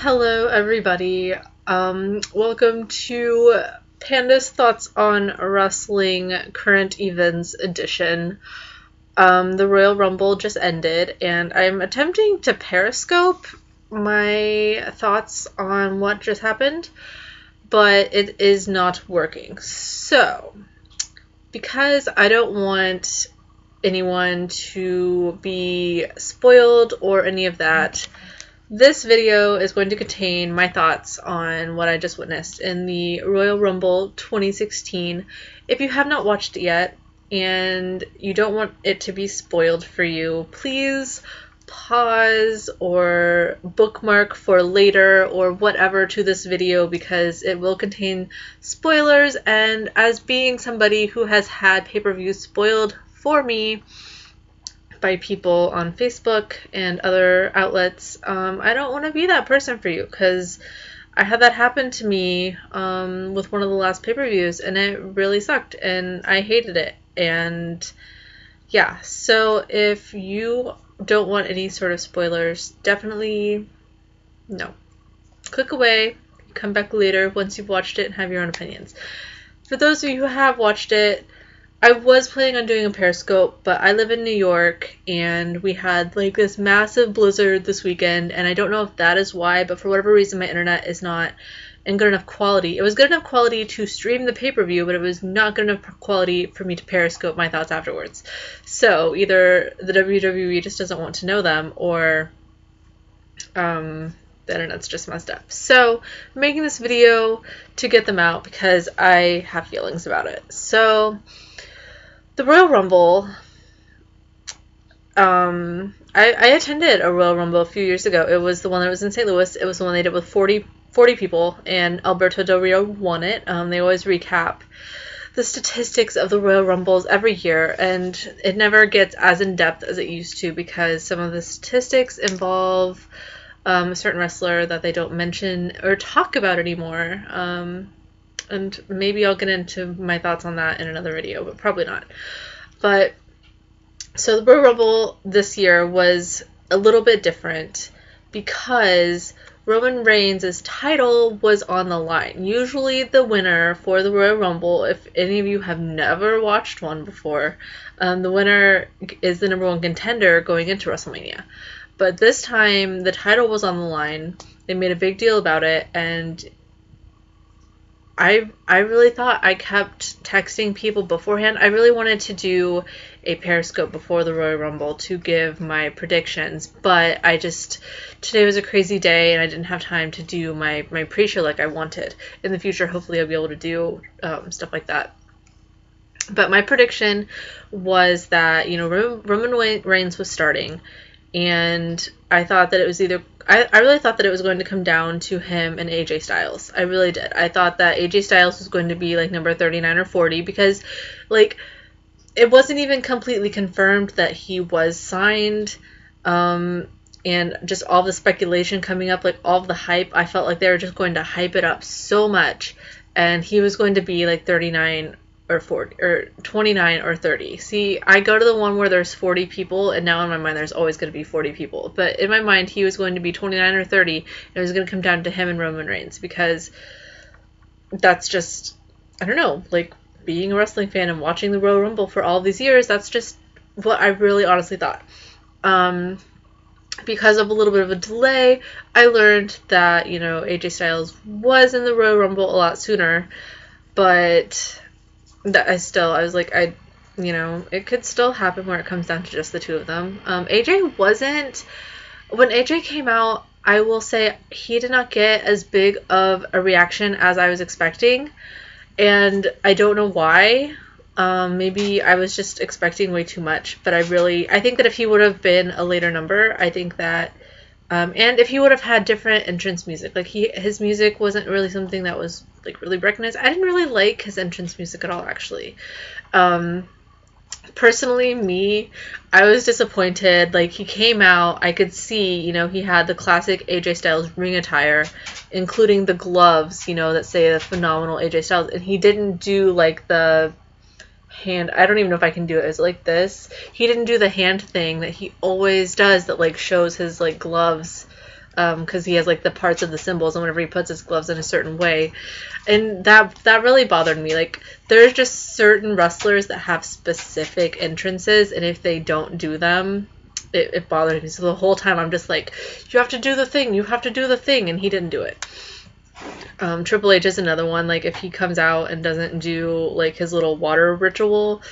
Hello, everybody. Welcome to Panda's Thoughts on Wrestling Current Events Edition. The Royal Rumble just ended, and I'm attempting to Periscope my thoughts on what just happened, but it is not working. So, because I don't want anyone to be spoiled or any of that, this video is going to contain my thoughts on what I just witnessed in the Royal Rumble 2016. If you have not watched it yet and you don't want it to be spoiled for you, please pause or bookmark for later or whatever to this video because it will contain spoilers, and as being somebody who has had pay-per-views spoiled for me by people on Facebook and other outlets, I don't want to be that person for you, because I had that happen to me with one of the last pay-per-views, and it really sucked, and I hated it. And yeah, so if you don't want any sort of spoilers, definitely no. Click away, come back later once you've watched it and have your own opinions. For those of you who have watched it, I was planning on doing a Periscope, but I live in New York, and we had like this massive blizzard this weekend, and I don't know if that is why, but for whatever reason my internet is not in good enough quality. It was good enough quality to stream the pay-per-view, but it was not good enough quality for me to Periscope my thoughts afterwards. So either the WWE just doesn't want to know them, or the internet's just messed up. So I'm making this video to get them out because I have feelings about it. So the Royal Rumble, I attended a Royal Rumble a few years ago. It was the one that was in St. Louis. It was the one they did with 40 people, and Alberto Del Rio won it. They always recap the statistics of the Royal Rumbles every year, and it never gets as in-depth as it used to because some of the statistics involve a certain wrestler that they don't mention or talk about anymore. And maybe I'll get into my thoughts on that in another video, but probably not. But so the Royal Rumble this year was a little bit different because Roman Reigns' title was on the line. Usually the winner for the Royal Rumble, if any of you have never watched one before, the winner is the number one contender going into WrestleMania. But this time the title was on the line. They made a big deal about it, and I really thought, I kept texting people beforehand. I really wanted to do a Periscope before the Royal Rumble to give my predictions, but today was a crazy day and I didn't have time to do my pre-show like I wanted. In the future, hopefully I'll be able to do stuff like that. But my prediction was that, Roman Reigns was starting, and I thought that it was I really thought that it was going to come down to him and AJ Styles. I really did. I thought that AJ Styles was going to be like number 39 or 40 because, like, it wasn't even completely confirmed that he was signed. And just all the speculation coming up, like all of the hype, I felt like they were just going to hype it up so much. And he was going to be like 39 or 40 or 29 or 30. See, I go to the one where there's 40 people, and now in my mind there's always going to be 40 people. But in my mind he was going to be 29 or 30, and it was going to come down to him and Roman Reigns, because that's just, I don't know, like being a wrestling fan and watching the Royal Rumble for all these years, that's just what I really honestly thought. Because of a little bit of a delay, I learned that, AJ Styles was in the Royal Rumble a lot sooner, but that I was like, it could still happen where it comes down to just the two of them. AJ wasn't, when AJ came out, I will say he did not get as big of a reaction as I was expecting, and I don't know why. Maybe I was just expecting way too much, but I think that if he would have been a later number, I think that, and if he would have had different entrance music, like his music wasn't really something that was like really recognized. I didn't really like his entrance music at all, actually. Personally, I was disappointed. Like, he came out, I could see, he had the classic AJ Styles ring attire, including the gloves, that say the phenomenal AJ Styles, and he didn't do like the hand, I don't even know if I can do it. Is it like this? He didn't do the hand thing that he always does that like shows his like gloves because he has like the parts of the symbols, and whenever he puts his gloves in a certain way, and that really bothered me. Like, there's just certain wrestlers that have specific entrances, and if they don't do them, it bothered me. So the whole time I'm just like, you have to do the thing, you have to do the thing, and he didn't do it. Triple H is another one. Like, if he comes out and doesn't do like his little water ritual,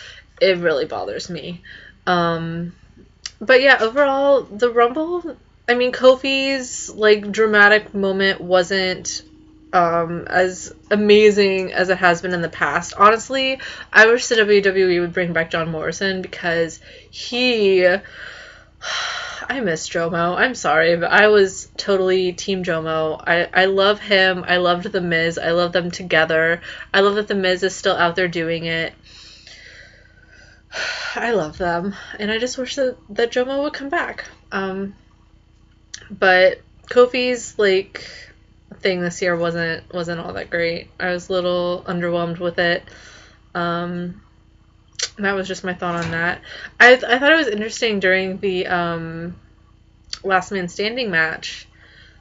it really bothers me. But yeah, overall, the Rumble, I mean, Kofi's like dramatic moment wasn't as amazing as it has been in the past. Honestly, I wish the WWE would bring back John Morrison, because I miss Jomo. I'm sorry, but I was totally Team Jomo. I love him. I loved The Miz. I love them together. I love that The Miz is still out there doing it. I love them. And I just wish that Jomo would come back. But Kofi's, like, thing this year wasn't all that great. I was a little underwhelmed with it. That was just my thought on that. I thought it was interesting during the Last Man Standing match.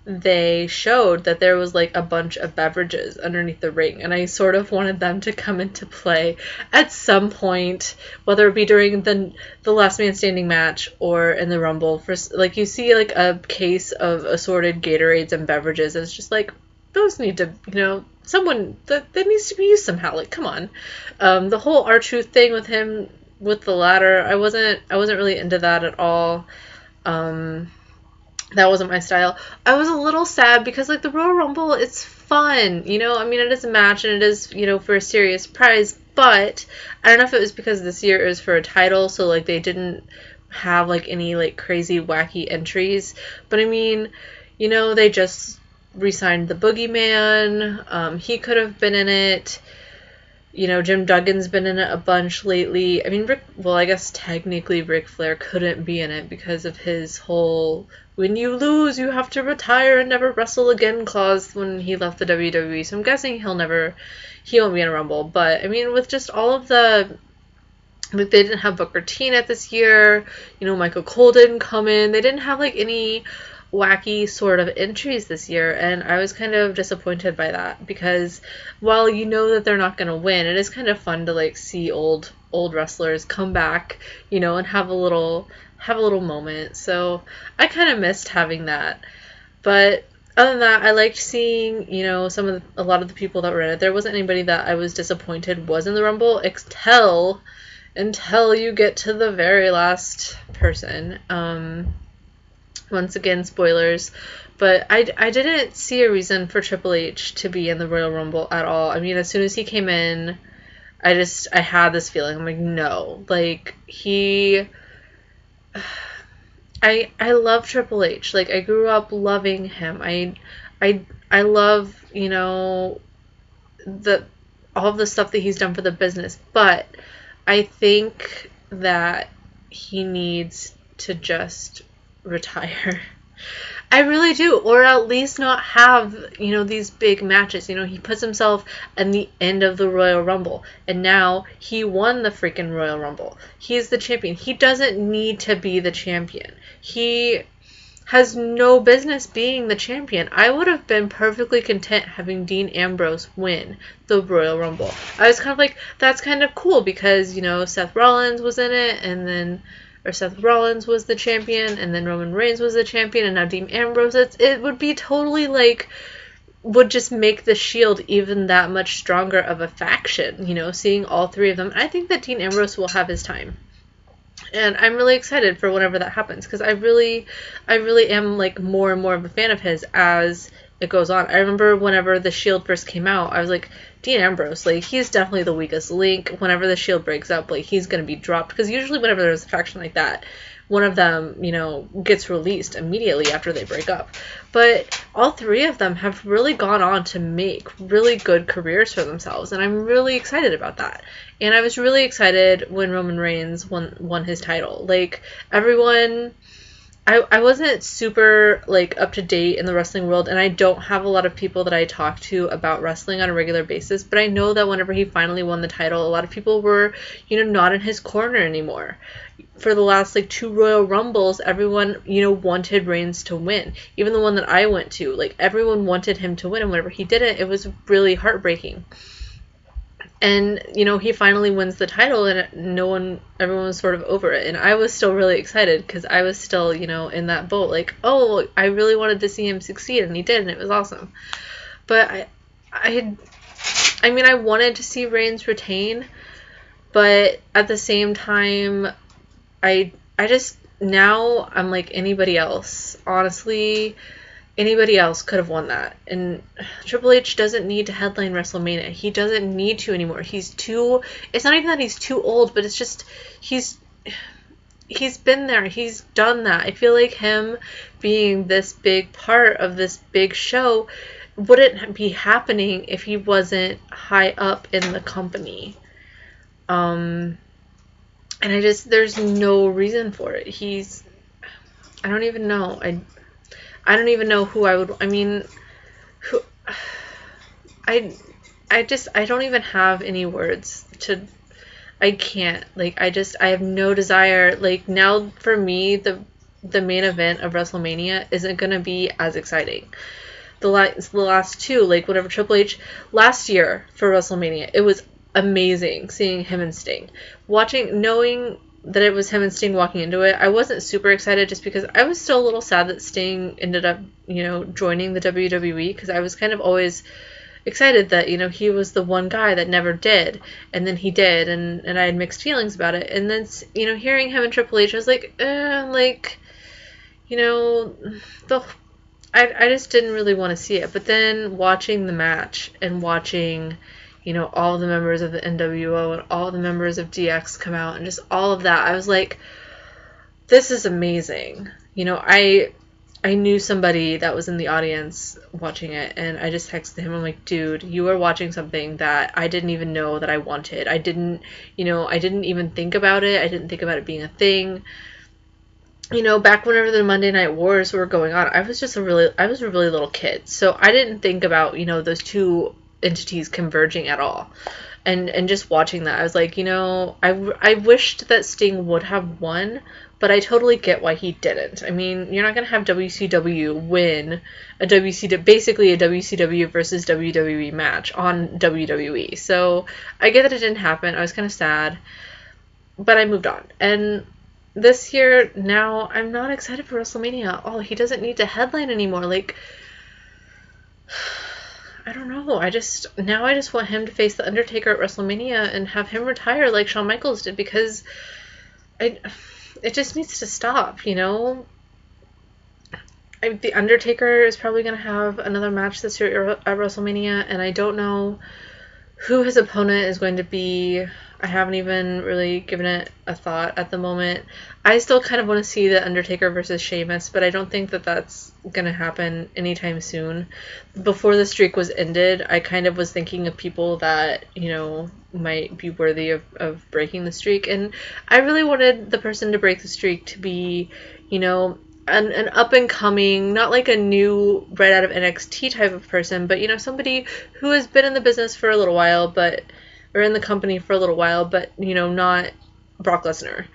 They showed that there was like a bunch of beverages underneath the ring, and I sort of wanted them to come into play at some point, whether it be during the Last Man Standing match or in the Rumble. For like, you see like a case of assorted Gatorades and beverages, and it's just like, those need to, someone that needs to be used somehow. Like, come on. The whole R-Truth thing with him with the ladder, I wasn't really into that at all. That wasn't my style. I was a little sad because, like, the Royal Rumble, it's fun, I mean, it is a match, and it is, for a serious prize, but I don't know if it was because this year it was for a title, so, like, they didn't have, like, any, like, crazy, wacky entries, but, I mean, they just re-signed the Boogeyman. He could have been in it. Jim Duggan's been in it a bunch lately. I mean, I guess technically Ric Flair couldn't be in it because of his whole "when you lose, you have to retire and never wrestle again" clause when he left the WWE. So I'm guessing he won't be in a Rumble. But, I mean, with just all of they didn't have Booker T in it this year. Michael Cole didn't come in. They didn't have, like, any wacky sort of entries this year, and I was kind of disappointed by that, because while that they're not going to win, it is kind of fun to, like, see old wrestlers come back, and have a little moment. So I kind of missed having that. But other than that, I liked seeing, a lot of the people that were in it. There wasn't anybody that I was disappointed was in the Rumble until you get to the very last person. Once again, spoilers, but I didn't see a reason for Triple H to be in the Royal Rumble at all. I mean, as soon as he came in, I had this feeling. I'm like, no. Like, I love Triple H. Like, I grew up loving him. I love, all of the stuff that he's done for the business, but I think that he needs to just retire. I really do, or at least not have, these big matches. He puts himself in the end of the Royal Rumble, and now he won the freaking Royal Rumble. He's the champion. He doesn't need to be the champion. He has no business being the champion. I would have been perfectly content having Dean Ambrose win the Royal Rumble. I was kind of like, that's kind of cool, because, Seth Rollins was in it, Seth Rollins was the champion, and then Roman Reigns was the champion, and now Dean Ambrose. It would be totally, like, would just make the Shield even that much stronger of a faction, seeing all three of them. I think that Dean Ambrose will have his time. And I'm really excited for whenever that happens, because I really am, like, more and more of a fan of his as it goes on. I remember whenever the Shield first came out, I was like, Dean Ambrose, like, he's definitely the weakest link. Whenever the Shield breaks up, like, he's going to be dropped. Because usually whenever there's a faction like that, one of them, gets released immediately after they break up. But all three of them have really gone on to make really good careers for themselves. And I'm really excited about that. And I was really excited when Roman Reigns won his title. Like, everyone, I wasn't super like up to date in the wrestling world, and I don't have a lot of people that I talk to about wrestling on a regular basis, but I know that whenever he finally won the title, a lot of people were, not in his corner anymore. For the last like 2 Royal Rumbles, everyone, wanted Reigns to win. Even the one that I went to, like everyone wanted him to win, and whenever he didn't, it was really heartbreaking. And, he finally wins the title, and everyone was sort of over it. And I was still really excited because I was still, in that boat. Like, oh, I really wanted to see him succeed, and he did, and it was awesome. But I wanted to see Reigns retain, but at the same time, I just, now I'm like anybody else. Honestly, anybody else could have won that. And Triple H doesn't need to headline WrestleMania. He doesn't need to anymore. It's not even that he's too old, but it's just, he's been there. He's done that. I feel like him being this big part of this big show wouldn't be happening if he wasn't high up in the company. And there's no reason for it. I don't even know. I don't even know who I would, I don't even have any words I can't, I have no desire, now for me, the main event of WrestleMania isn't going to be as exciting. The last two, whenever Triple H, last year for WrestleMania, it was amazing seeing him and Sting. Knowing that it was him and Sting walking into it, I wasn't super excited just because I was still a little sad that Sting ended up, joining the WWE, because I was kind of always excited that, he was the one guy that never did, and then he did, and I had mixed feelings about it. And then, hearing him and Triple H, I was like, I just didn't really want to see it. But then watching the match and watching, all the members of the NWO and all the members of DX come out and just all of that, I was like, this is amazing. I knew somebody that was in the audience watching it, and I just texted him. I'm like, dude, you are watching something that I didn't even know that I wanted. I didn't even think about it. I didn't think about it being a thing. Back whenever the Monday Night Wars were going on, I was a really little kid. So I didn't think about, those two entities converging at all. And just watching that, I was like, I wished that Sting would have won, but I totally get why he didn't. I mean, you're not going to have WCW win basically a WCW versus WWE match on WWE. So I get that it didn't happen. I was kind of sad, but I moved on. And this year, now, I'm not excited for WrestleMania. Oh, he doesn't need to headline anymore. I don't know. I just want him to face The Undertaker at WrestleMania and have him retire like Shawn Michaels did, because it just needs to stop, The Undertaker is probably going to have another match this year at WrestleMania, and I don't know who his opponent is going to be. I haven't even really given it a thought at the moment. I still kind of want to see The Undertaker versus Sheamus, but I don't think that that's going to happen anytime soon. Before the streak was ended, I kind of was thinking of people that, might be worthy of breaking the streak. And I really wanted the person to break the streak to be, an up-and-coming, not like a new, right out of NXT type of person, but, somebody who has been in the business for a little while, or in the company for a little while, but, not Brock Lesnar.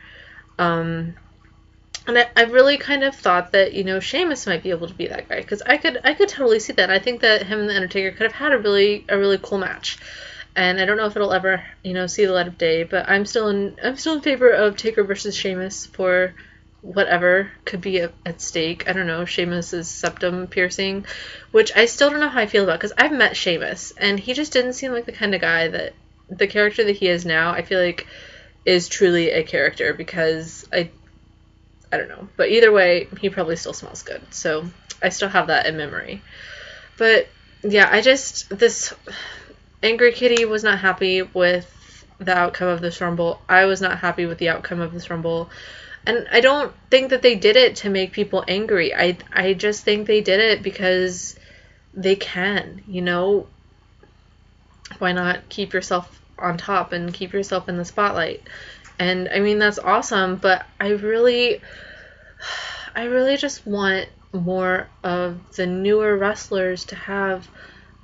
And I really kind of thought that, Sheamus might be able to be that guy, because I could totally see that. I think that him and The Undertaker could have had a really cool match. And I don't know if it'll ever, see the light of day, but I'm still in favor of Taker versus Sheamus for whatever could be at stake. I don't know, Sheamus's septum piercing, which I still don't know how I feel about, because I've met Sheamus, and he just didn't seem like the kind of guy that, the character that he is now, I feel like is truly a character, because I don't know. But either way, he probably still smells good, so I still have that in memory. But yeah, this Angry Kitty was not happy with the outcome of this Rumble. I was not happy with the outcome of this Rumble. And I don't think that they did it to make people angry. I just think they did it because they can, Why not keep yourself on top and keep yourself in the spotlight? And I mean, that's awesome, but I I really just want more of the newer wrestlers to have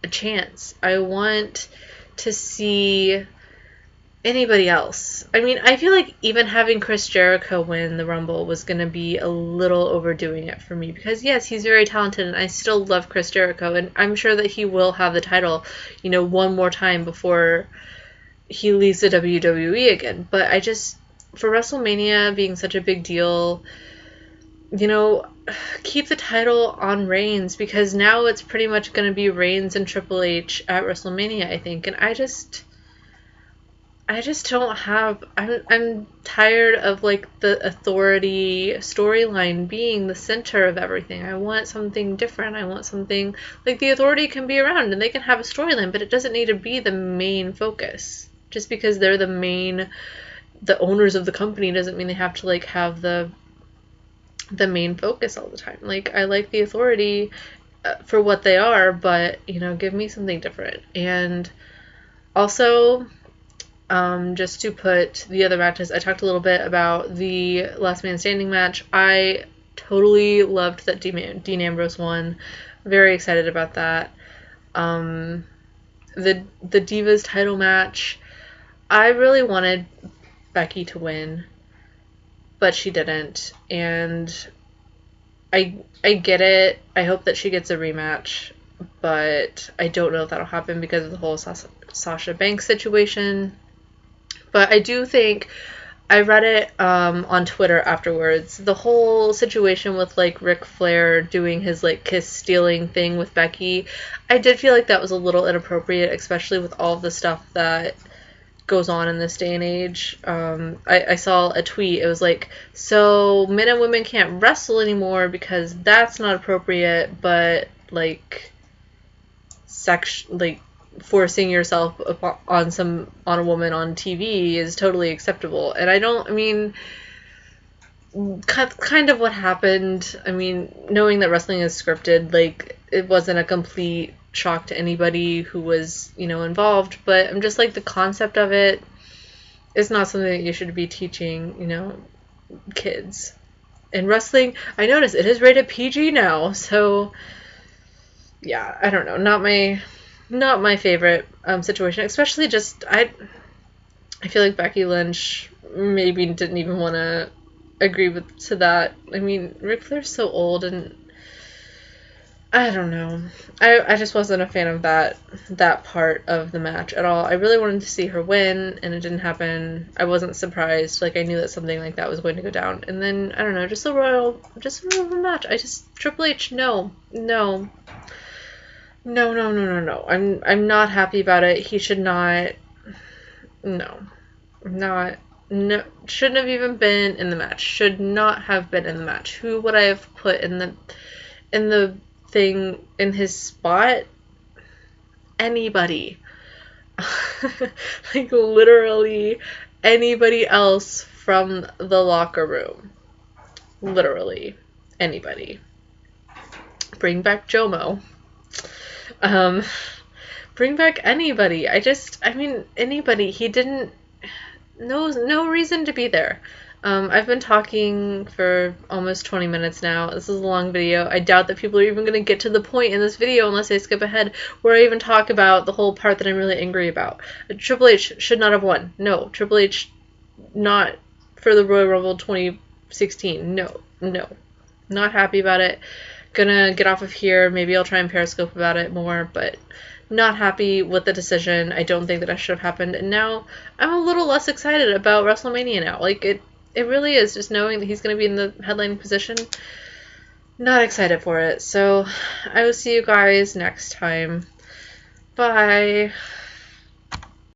a chance. I want to see anybody else. I mean, I feel like even having Chris Jericho win the Rumble was going to be a little overdoing it for me because, yes, he's very talented and I still love Chris Jericho and I'm sure that he will have the title, one more time before he leaves the WWE again. But I just, for WrestleMania being such a big deal, keep the title on Reigns because now it's pretty much going to be Reigns and Triple H at WrestleMania, I think. And I just don't have, I'm tired of like the Authority storyline being the center of everything. I want something different. I want something like the Authority can be around and they can have a storyline, but it doesn't need to be the main focus. Just because they're the owners of the company doesn't mean they have to like have the main focus all the time. Like, I like the Authority for what they are, but give me something different. And also, just to put the other matches, I talked a little bit about the Last Man Standing match. I totally loved that Dean Ambrose won. Very excited about that. The Divas title match, I really wanted Becky to win, but she didn't, and I get it. I hope that she gets a rematch, but I don't know if that'll happen because of the whole Sasha Banks situation. But I do think, I read it on Twitter afterwards, the whole situation with like Ric Flair doing his like kiss stealing thing with Becky, I did feel like that was a little inappropriate, especially with all of the stuff that goes on in this day and age. I saw a tweet, it was like, so men and women can't wrestle anymore because that's not appropriate, but like forcing yourself on a woman on TV is totally acceptable. And kind of what happened, knowing that wrestling is scripted, like, it wasn't a complete shock to anybody who was, involved, but I'm just like, the concept of it is not something that you should be teaching, kids. And wrestling, I noticed it is rated PG now, so yeah, I don't know, not my favorite situation, especially just, I feel like Becky Lynch maybe didn't even want to agree to that. Ric Flair's so old, and I don't know. I just wasn't a fan of that part of the match at all. I really wanted to see her win, and it didn't happen. I wasn't surprised. Like, I knew that something like that was going to go down. And then, I don't know, just a royal match. Triple H, no. No. I'm not happy about it. He should not. No. Shouldn't have even been in the match. Should not have been in the match. Who would I have put in the thing in his spot? Anybody. Like, literally anybody else from the locker room. Literally anybody. Bring back Jomo. Bring back anybody. Anybody. He didn't. No reason to be there. I've been talking for almost 20 minutes now. This is a long video. I doubt that people are even going to get to the point in this video unless I skip ahead where I even talk about the whole part that I'm really angry about. Triple H should not have won. No. Triple H not for the Royal Rumble 2016. No. Not happy about it. Gonna get off of here. Maybe I'll try and Periscope about it more, but not happy with the decision. I don't think that should have happened. And now I'm a little less excited about WrestleMania now. Like, it really is, just knowing that he's going to be in the headlining position. Not excited for it. So I will see you guys next time. Bye.